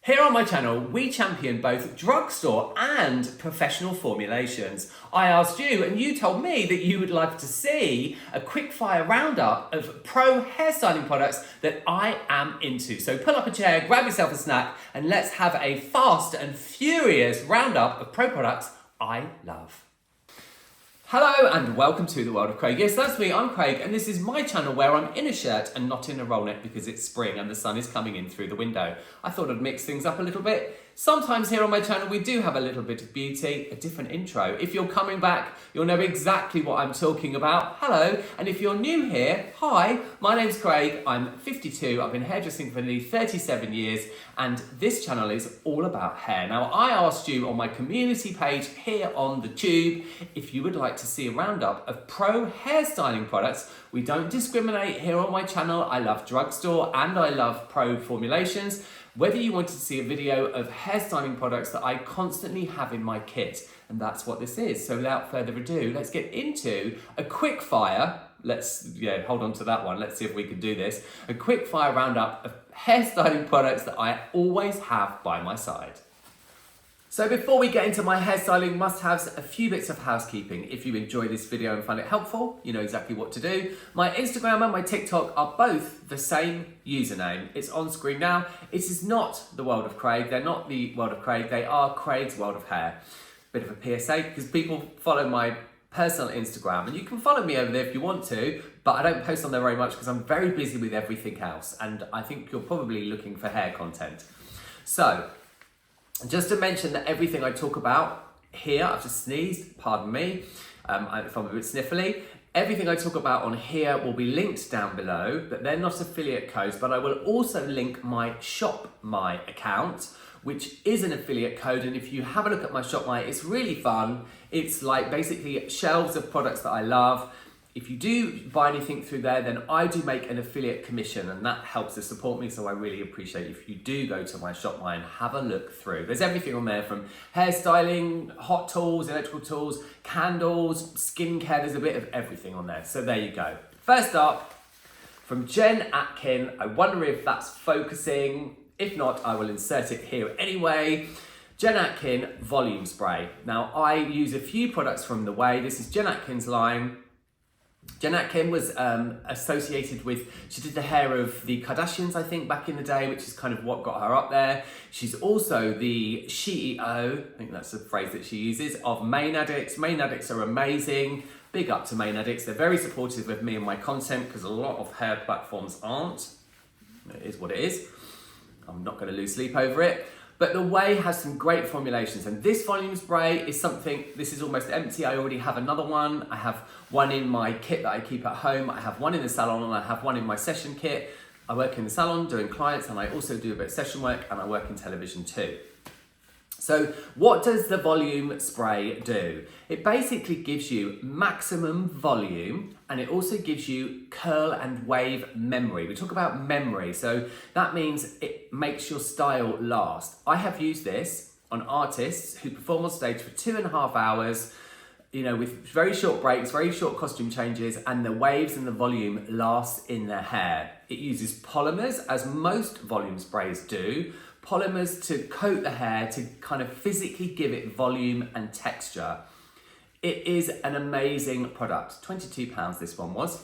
Here on my channel, we champion both drugstore and professional formulations. I asked you and you told me that you would like to see a quick-fire roundup of pro hairstyling products that I am into. So pull up a chair, grab yourself a snack, and let's have a fast and furious roundup of pro products I love. Hello and welcome to the world of Craig. Yes, that's me, I'm Craig, and this is my channel where I'm in a shirt and not in a roll neck because it's spring and the sun is coming in through the window. I thought I'd mix things up a little bit. Sometimes here on my channel we do have a little bit of beauty, a different intro. If you're coming back, you'll know exactly what I'm talking about. Hello, and if you're new here, hi, my name's Craig, I'm 52, I've been hairdressing for nearly 37 years, and this channel is all about hair. Now, I asked you on my community page here on the tube if you would like to see a roundup of pro hairstyling products. We don't discriminate here on my channel. I love drugstore and I love pro formulations. Whether you wanted to see a video of hairstyling products that I constantly have in my kit, and that's what this is. So without further ado, let's get into a quick fire. Let's hold on to that one. Let's see if we can do this. A quick fire roundup of hairstyling products that I always have by my side. So before we get into my hairstyling must-haves, a few bits of housekeeping. If you enjoy this video and find it helpful, you know exactly what to do. My Instagram and my TikTok are both the same username. It's on screen now. It is not the world of Craig. They're not the world of Craig. They are Craig's world of hair. Bit of a PSA because people follow my personal Instagram, and you can follow me over there if you want to, but I don't post on there very much because I'm very busy with everything else, and I think you're probably looking for hair content. So, just to mention that everything I talk about here, I've just sneezed, pardon me, if I'm a bit sniffly. Everything I talk about on here will be linked down below, but they're not affiliate codes, but I will also link my Shop My account, which is an affiliate code, and if you have a look at my Shop My, it's really fun. It's like basically shelves of products that I love. If you do buy anything through there, then I do make an affiliate commission, and that helps to support me, so I really appreciate if you do go to my Shop My and have a look through. There's everything on there from hairstyling, hot tools, electrical tools, candles, skincare, there's a bit of everything on there. So there you go. First up, from Jen Atkin, I wonder if that's focusing. If not, I will insert it here anyway. Jen Atkin Volume Spray. Now, I use a few products from the way. This is Jen Atkin's line. Jen Atkin was associated with, she did the hair of the Kardashians, I think, back in the day, which is kind of what got her up there. She's also the CEO, I think that's the phrase that she uses, of Main Addicts. Main Addicts are amazing. Big up to Main Addicts. They're very supportive of me and my content because a lot of hair platforms aren't. It is what it is. I'm not going to lose sleep over it. But the Way has some great formulations, and this volume spray is something, this is almost empty. I already have another one. I have one in my kit that I keep at home. I have one in the salon, and I have one in my session kit. I work in the salon doing clients, and I also do a bit of session work, and I work in television too. So what does the volume spray do? It basically gives you maximum volume, and it also gives you curl and wave memory. We talk about memory, so that means it makes your style last. I have used this on artists who perform on stage for 2.5 hours, with very short breaks, very short costume changes, and the waves and the volume lasts in their hair. It uses polymers, as most volume sprays do. Polymers to coat the hair, to kind of physically give it volume and texture. It is an amazing product. £22 this one was.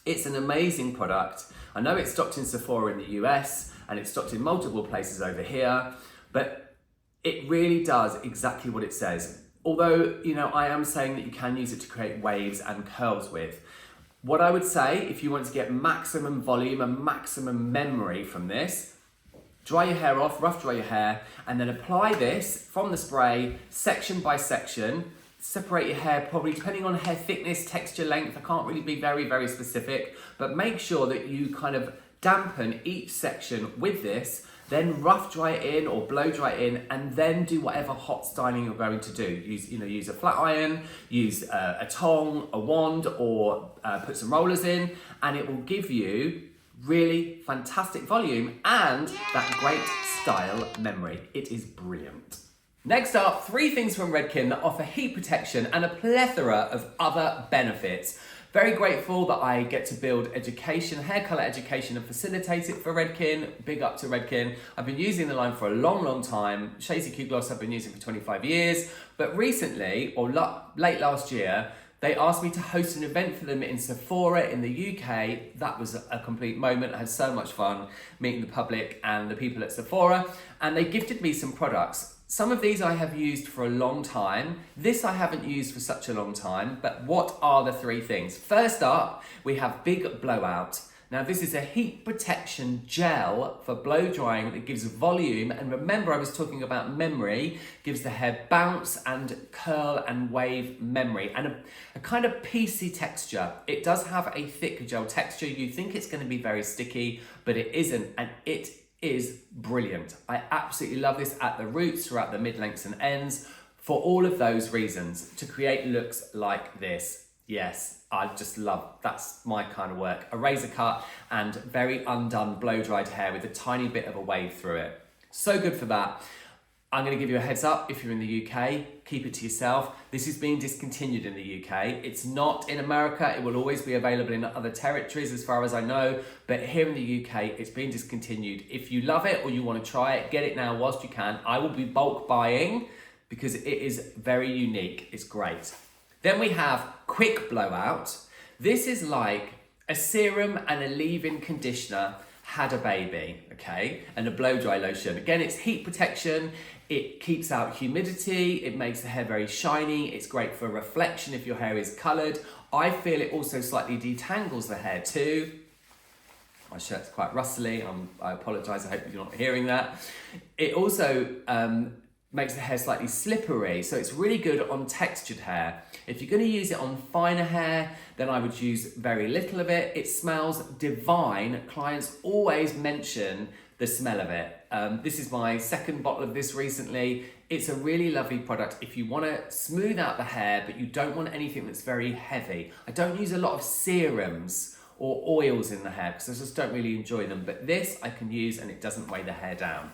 It's an amazing product. I know it's stocked in Sephora in the US and it's stocked in multiple places over here, but it really does exactly what it says. Although, I am saying that you can use it to create waves and curls with. What I would say, if you want to get maximum volume and maximum memory from this, dry your hair off, rough dry your hair, and then apply this from the spray section by section. Separate your hair, probably depending on hair thickness, texture, length. I can't really be very, very specific, but make sure that you kind of dampen each section with this, then rough dry it in or blow dry it in, and then do whatever hot styling you're going to do. Use a flat iron, use a tong, a wand, or put some rollers in, and it will give you really fantastic volume and that great style memory. It is brilliant. Next up, 3 things from Redken that offer heat protection and a plethora of other benefits. Very grateful that I get to build education, hair colour education, and facilitate it for Redken. Big up to Redken. I've been using the line for a long, long time. Shady Q Gloss I've been using for 25 years. But recently, or late last year, they asked me to host an event for them in Sephora in the UK. That was a complete moment. I had so much fun meeting the public and the people at Sephora. And they gifted me some products. Some of these I have used for a long time. This I haven't used for such a long time. But what are the three things? First up, we have Big Blowout. Now this is a heat protection gel for blow drying that gives volume, and remember I was talking about memory, gives the hair bounce and curl and wave memory, and a kind of piecey texture. It does have a thick gel texture. You think it's going to be very sticky, but it isn't, and it is brilliant. I absolutely love this at the roots, throughout the mid-lengths and ends, for all of those reasons, to create looks like this. Yes, I just love, that's my kind of work. A razor cut and very undone blow dried hair with a tiny bit of a wave through it. So good for that. I'm going to give you a heads up if you're in the UK, keep it to yourself. This is being discontinued in the UK. It's not in America. It will always be available in other territories as far as I know. But here in the UK, it's being discontinued. If you love it or you want to try it, get it now whilst you can. I will be bulk buying because it is very unique. It's great. Then we have Quick Blowout. This is like a serum and a leave-in conditioner had a baby, okay? And a blow dry lotion. Again, it's heat protection. It keeps out humidity. It makes the hair very shiny. It's great for reflection if your hair is colored. I feel it also slightly detangles the hair too. My shirt's quite rustly. I apologize. I hope you're not hearing that. It also makes the hair slightly slippery, so it's really good on textured hair. If you're going to use it on finer hair, then I would use very little of it. It smells divine. Clients always mention the smell of it. This is my second bottle of this recently. It's a really lovely product if you want to smooth out the hair, but you don't want anything that's very heavy. I don't use a lot of serums or oils in the hair because I just don't really enjoy them, but this I can use and it doesn't weigh the hair down.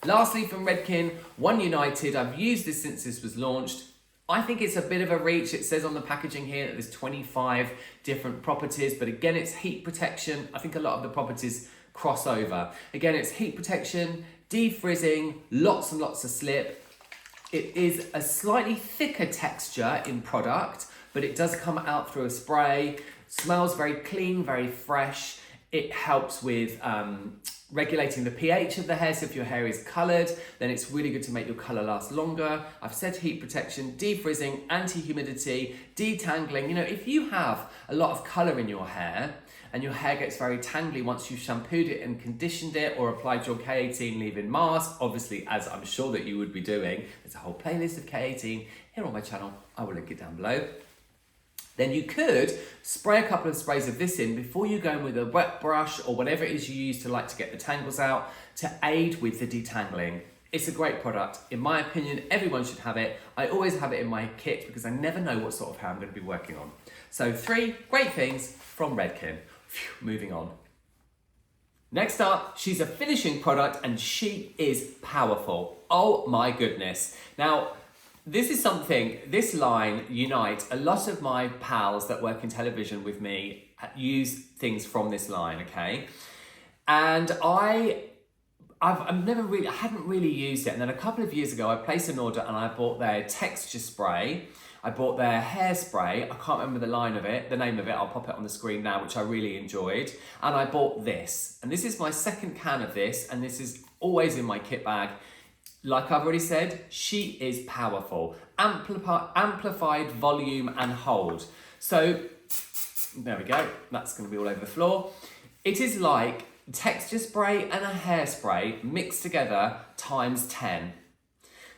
Lastly, from Redken, One United. I've used this since this was launched. I think it's a bit of a reach. It says on the packaging here that there's 25 different properties, but again, it's heat protection. I think a lot of the properties cross over. Again, it's heat protection, defrizzing, lots and lots of slip. It is a slightly thicker texture in product, but it does come out through a spray. Smells very clean, very fresh. It helps with regulating the pH of the hair, so if your hair is coloured, then it's really good to make your colour last longer. I've said heat protection, defrizzing, anti-humidity, detangling. You know, if you have a lot of colour in your hair and your hair gets very tangly once you've shampooed it and conditioned it or applied your K18 leave-in mask, obviously, as I'm sure that you would be doing, there's a whole playlist of K18 here on my channel. I will link it down below. Then you could spray a couple of sprays of this in before you go in with a wet brush or whatever it is you use to get the tangles out to aid with the detangling. It's a great product. In my opinion, everyone should have it. I always have it in my kit because I never know what sort of hair I'm going to be working on. So 3 great things from Redken. Phew, moving on. Next up, she's a finishing product and she is powerful. Oh my goodness. Now, this line, Unite, a lot of my pals that work in television with me use things from this line, okay? And I hadn't really used it. And then a couple of years ago, I placed an order and I bought their texture spray. I bought their hairspray. I can't remember the name of it. I'll pop it on the screen now, which I really enjoyed. And I bought this. And this is my second can of this. And this is always in my kit bag. Like I've already said, she is powerful. Amplified volume and hold. So, there we go. That's going to be all over the floor. It is like texture spray and a hairspray mixed together times 10.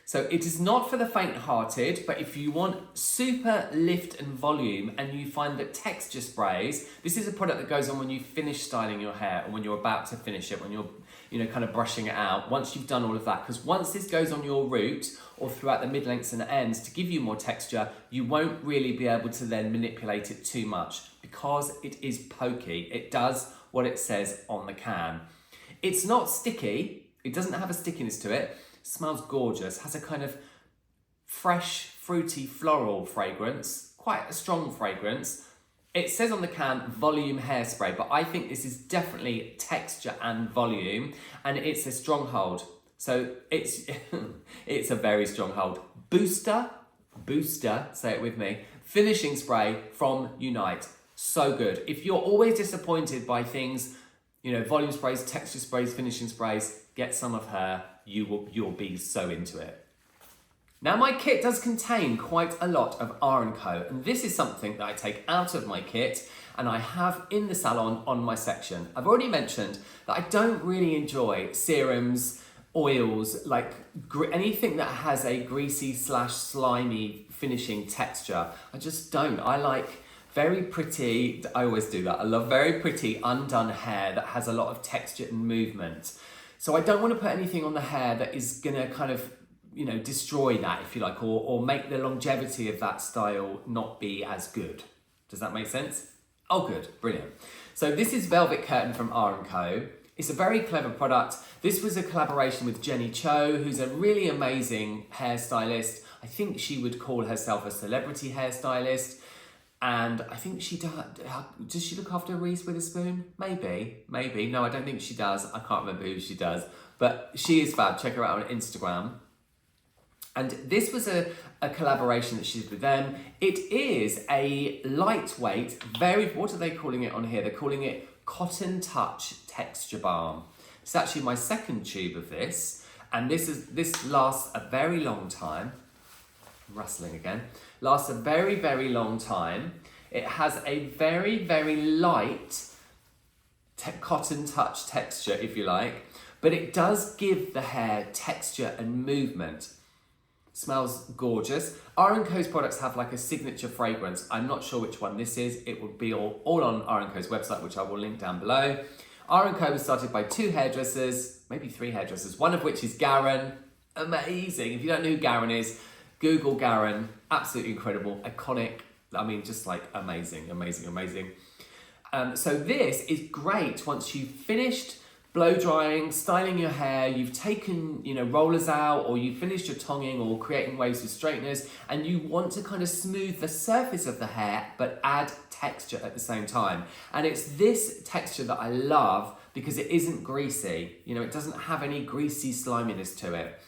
So it is not for the faint-hearted, but if you want super lift and volume and you find that texture sprays, this is a product that goes on when you finish styling your hair or when you're about to finish it, when you're kind of brushing it out, once you've done all of that. Because once this goes on your root or throughout the mid-lengths and ends to give you more texture, you won't really be able to then manipulate it too much because it is pokey. It does what it says on the can. It's not sticky. It doesn't have a stickiness to it. Smells gorgeous, has a kind of fresh, fruity, floral fragrance, quite a strong fragrance. It says on the can volume hairspray, but I think this is definitely texture and volume, and it's a stronghold. So it's it's a very strong hold. Booster, say it with me, finishing spray from Unite. So good. If you're always disappointed by things, you know, volume sprays, texture sprays, finishing sprays, get some of her. You'll be so into it. Now my kit does contain quite a lot of R&Co, and this is something that I take out of my kit and I have in the salon on my section. I've already mentioned that I don't really enjoy serums, oils, like anything that has a greasy / slimy finishing texture. I just don't. I like very pretty, I always do that. I love very pretty undone hair that has a lot of texture and movement. So I don't want to put anything on the hair that is gonna kind of, you know, destroy that, if you like, or make the longevity of that style not be as good. Does that make sense? Oh, good, brilliant. So this is Velvet Curtain from R&Co. It's a very clever product. This was a collaboration with Jenny Cho, who's a really amazing hairstylist. I think she would call herself a celebrity hairstylist. And I think she does she look after Reese Witherspoon? Maybe. No, I don't think she does. I can't remember who she does. But she is fab. Check her out on Instagram. And this was a collaboration that she did with them. It is a lightweight, what are they calling it on here? They're calling it Cotton Touch Texture Balm. It's actually my second tube of this. And this lasts a very long time. I'm rustling again. Lasts a very, very long time. It has a very, very light cotton touch texture, if you like. But it does give the hair texture and movement. Smells gorgeous. R&Co's products have like a signature fragrance. I'm not sure which one this is. It will be all on R&Co's website, which I will link down below. R&Co was started by 2 hairdressers, maybe 3 hairdressers, one of which is Garen. Amazing. If you don't know who Garen is, Google Garen. Absolutely incredible, iconic. I mean, just like amazing. So this is great once you've finished blow drying, styling your hair, you've taken, you know, rollers out, or you've finished your tonging or creating waves with straighteners, and you want to kind of smooth the surface of the hair, but add texture at the same time. And it's this texture that I love because it isn't greasy. You know, it doesn't have any greasy sliminess to it.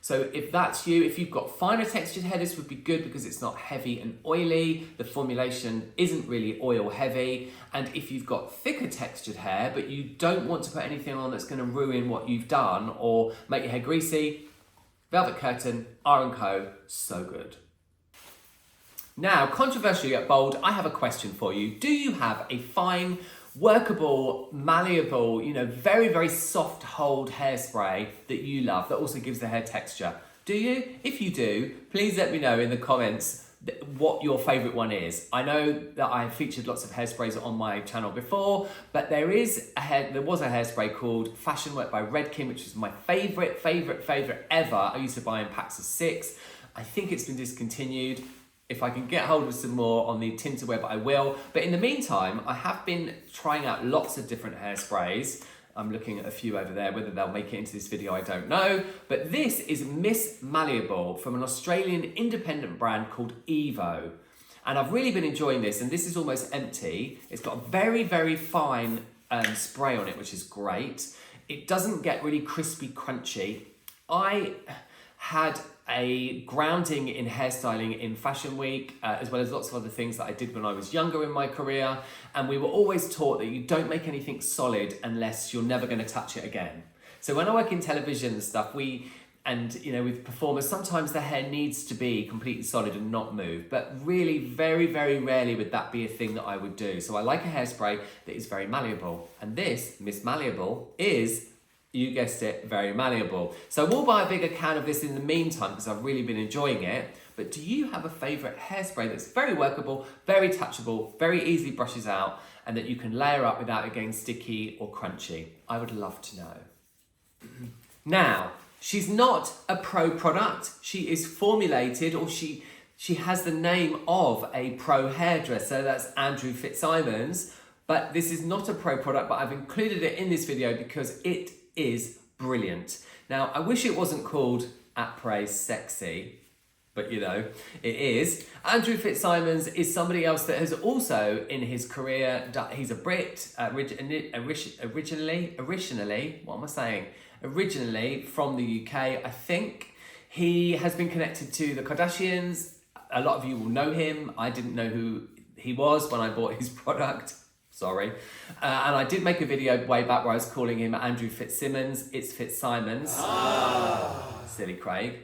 So if that's you, if you've got finer textured hair, this would be good because it's not heavy and oily. The formulation isn't really oil heavy. And if you've got thicker textured hair, but you don't want to put anything on that's gonna ruin what you've done or make your hair greasy, Velvet Curtain, R&Co, so good. Now, controversial yet bold, I have a question for you. Do you have a fine, workable, malleable, you know, very, very soft hold hairspray that you love that also gives the hair texture? Do you? If you do, please let me know in the comments what your favorite one is. I know that I've featured lots of hairsprays on my channel before, but there was a hairspray called Fashion Work by Redken, which is my favorite ever. I used to buy in packs of 6. I think it's been discontinued. If I can get hold of some more on the Tinterweb, I will. But in the meantime, I have been trying out lots of different hairsprays. I'm looking at a few over there. Whether they'll make it into this video, I don't know. But this is Miss Malleable from an Australian independent brand called Evo. And I've really been enjoying this, and this is almost empty. It's got a very, very fine spray on it, which is great. It doesn't get really crispy, crunchy. I had a grounding in hairstyling in Fashion Week, as well as lots of other things that I did when I was younger in my career. And we were always taught that you don't make anything solid unless you're never going to touch it again. So when I work in television and stuff, with performers, sometimes the hair needs to be completely solid and not move. But really, very, very rarely would that be a thing that I would do. So I like a hairspray that is very malleable. And this, Miss Malleable, is, you guessed it, very malleable. So we'll buy a bigger can of this in the meantime because I've really been enjoying it. But do you have a favorite hairspray that's very workable, very touchable, very easily brushes out, and that you can layer up without it getting sticky or crunchy? I would love to know. Now, she's not a pro product. She is formulated, or she has the name of a pro hairdresser. That's Andrew Fitzsimons. But this is not a pro product, but I've included it in this video because it is brilliant. Now, I wish it wasn't called Après Sexy, but you know, it is. Andrew Fitzsimons is somebody else that has also in his career, he's a Brit, originally from the UK, I think. He has been connected to the Kardashians. A lot of you will know him. I didn't know who he was when I bought his product. Sorry. And I did make a video way back where I was calling him Andrew Fitzsimmons. It's Fitzsimons. Silly Craig.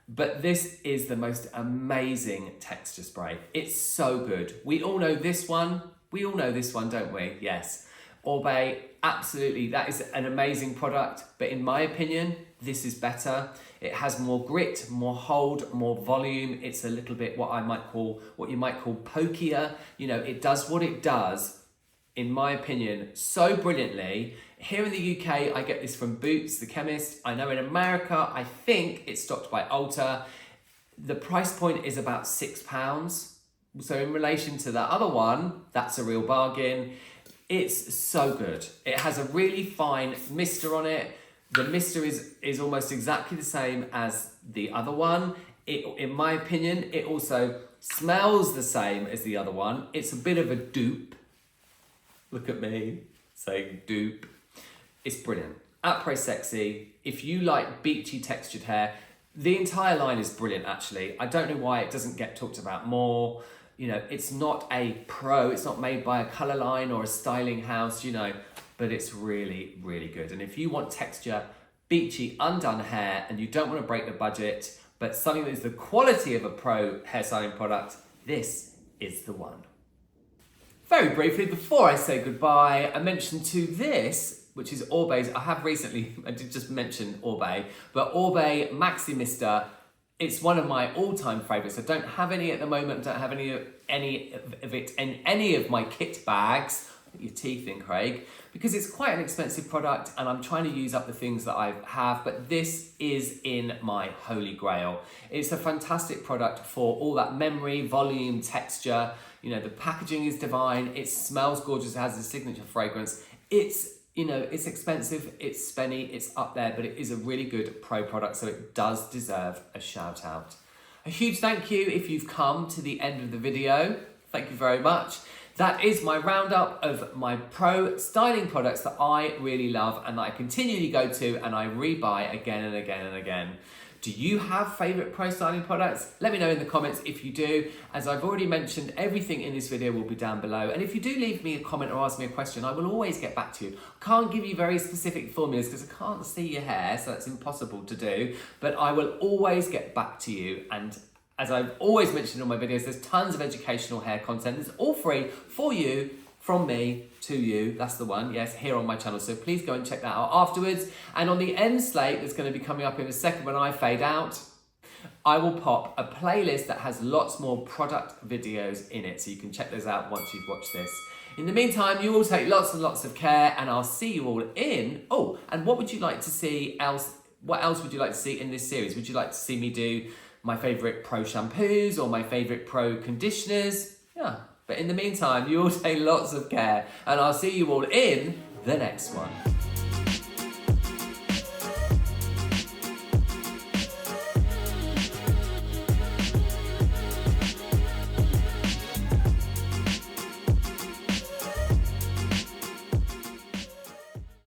But this is the most amazing texture spray. It's so good. We all know this one. We all know this one, don't we? Yes. Orbe, absolutely. That is an amazing product. But in my opinion, this is better. It has more grit, more hold, more volume. It's a little bit what you might call pokier. You know, it does what it does, in my opinion, so brilliantly. Here in the UK, I get this from Boots, the chemist. I know in America, I think it's stocked by Ulta. The price point is about £6. So in relation to that other one, that's a real bargain. It's so good. It has a really fine mister on it. The mister is almost exactly the same as the other one. In my opinion, it also smells the same as the other one. It's a bit of a dupe. Look at me saying dupe. It's brilliant. Après sexy. If you like beachy textured hair, the entire line is brilliant actually. I don't know why it doesn't get talked about more. You know, it's not a pro, it's not made by a colour line or a styling house, you know, but it's really, really good. And if you want texture, beachy, undone hair, and you don't want to break the budget, but something that is the quality of a pro hairstyling product, this is the one. Very briefly, before I say goodbye, I mentioned to this, which is Orbe's, I did just mention Orbe, but Orbe Maxi Mister, it's one of my all-time favourites. I don't have any at the moment, don't have any of it in any of my kit bags. Put your teeth in, Craig, because it's quite an expensive product and I'm trying to use up the things that I have, but this is in my holy grail. It's a fantastic product for all that memory, volume, texture. You know, the packaging is divine, it smells gorgeous, it has a signature fragrance. It's, you know, it's expensive, it's spenny, it's up there, but it is a really good pro product, so it does deserve a shout out. A huge thank you if you've come to the end of the video. Thank you very much. That is my roundup of my pro styling products that I really love and that I continually go to and I rebuy again and again and again. Do you have favourite pro styling products? Let me know in the comments if you do. As I've already mentioned, everything in this video will be down below. And if you do leave me a comment or ask me a question, I will always get back to you. I can't give you very specific formulas because I can't see your hair, so that's impossible to do. But I will always get back to you. And as I've always mentioned in all my videos, there's tons of educational hair content. It's all free for you, from me to you. That's the one, yes, here on my channel. So please go and check that out afterwards. And on the end slate that's going to be coming up in a second when I fade out, I will pop a playlist that has lots more product videos in it. So you can check those out once you've watched this. In the meantime, you all take lots and lots of care and I'll see you all in... Oh, and what would you like to see else? What else would you like to see in this series? Would you like to see me do my favourite pro shampoos or my favourite pro conditioners? Yeah. But in the meantime, you all take lots of care and I'll see you all in the next one.